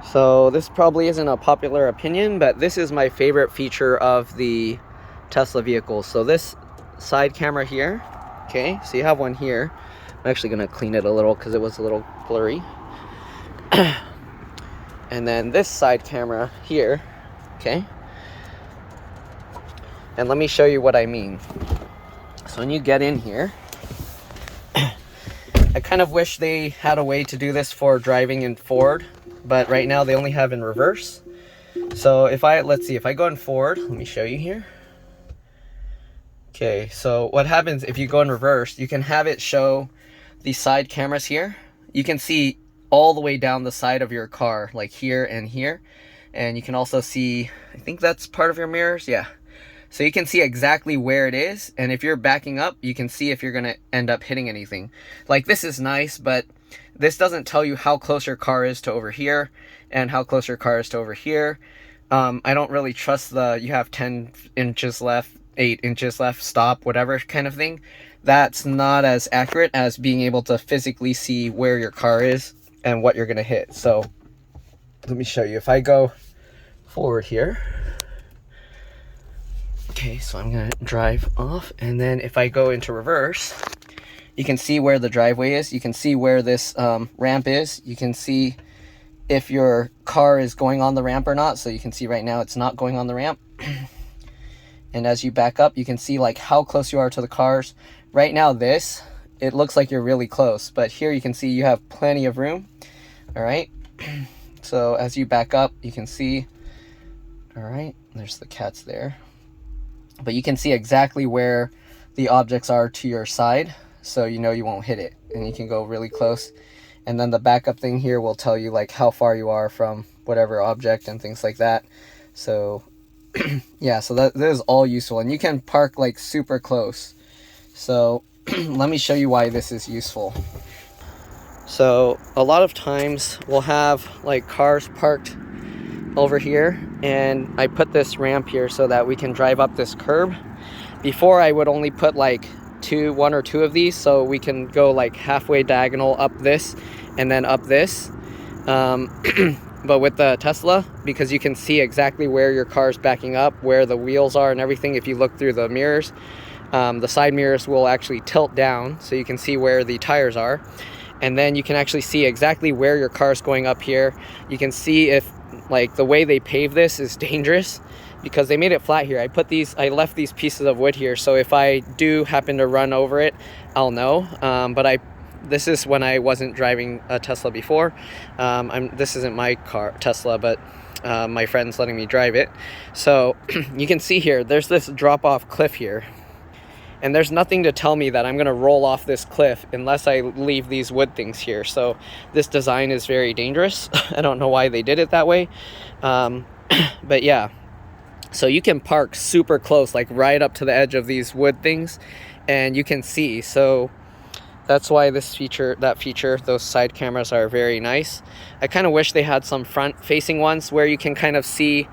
So this probably isn't a popular opinion, but this is my favorite feature of the Tesla vehicle. So this side camera here, okay, so you have one here. I'm actually gonna clean it a little because it was a little blurry. And then this side camera here, okay. And let me show you what I mean. So when you get in here, I kind of wish they had a way to do this for driving in forward, but right now they only have in reverse. So if let's see, if I go in forward, let me show you here. Okay, so what happens if you go in reverse, you can have it show the side cameras here. You can see all the way down the side of your car, like here and here. And you can also see, I think that's part of your mirrors, yeah. So you can see exactly where it is, and if you're backing up, you can see if you're gonna end up hitting anything. Like, this is nice, but this doesn't tell you how close your car is to over here and how close your car is to over here. I don't really trust you have 10 inches left, 8 inches left, stop, whatever kind of thing. That's not as accurate as being able to physically see where your car is and what you're gonna hit. So let me show you. If I go forward here, okay, so I'm gonna drive off, and then if I go into reverse, you can see where the driveway is. You can see where this ramp is. You can see if your car is going on the ramp or not. So you can see right now it's not going on the ramp. And as you back up, you can see like how close you are to the cars. Right now it looks like you're really close, but here you can see you have plenty of room. All right. So as you back up, you can see, all right, there's the cats there. But you can see exactly where the objects are to your side, so you know you won't hit it, and you can go really close. And then the backup thing here will tell you like how far you are from whatever object and things like that. So yeah, so that is all useful, and you can park like super close. So let me show you why this is useful. So a lot of times we'll have like cars parked over here, and I put this ramp here so that we can drive up this curb. Before, I would only put like one or two of these, so we can go like halfway diagonal up this and then up this. But with the Tesla, because you can see exactly where your car's backing up, where the wheels are and everything, if you look through the mirrors, the side mirrors will actually tilt down so you can see where the tires are. And then you can actually see exactly where your car's going up here. You can see if like the way they pave this is dangerous because they made it flat here. I left these pieces of wood here, so if I do happen to run over it, I'll know. But this is when I wasn't driving a Tesla before. This isn't my car, Tesla, but my friend's letting me drive it. So you can see here, there's this drop-off cliff here. And there's nothing to tell me that I'm gonna roll off this cliff unless I leave these wood things here. So this design is very dangerous. I don't know why they did it that way. But yeah, so you can park super close, like right up to the edge of these wood things, and you can see. So that's why that feature, those side cameras are very nice. I kind of wish they had some front facing ones where you can kind of see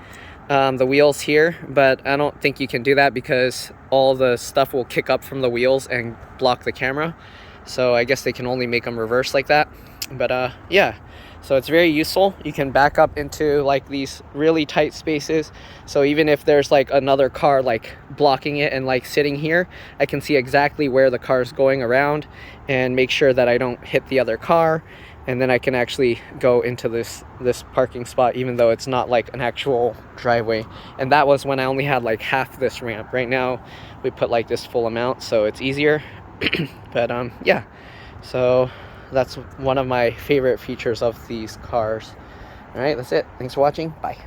the wheels here, but I don't think you can do that because all the stuff will kick up from the wheels and block the camera. So I guess they can only make them reverse like that. But yeah, so it's very useful. You can back up into like these really tight spaces. So even if there's like another car like blocking it and like sitting here, I can see exactly where the car's going around and make sure that I don't hit the other car. And then I can actually go into this parking spot, even though it's not like an actual driveway. And that was when I only had like half this ramp. Right now we put like this full amount, so it's easier. But yeah, so that's one of my favorite features of these cars. All right, that's it. Thanks for watching. Bye.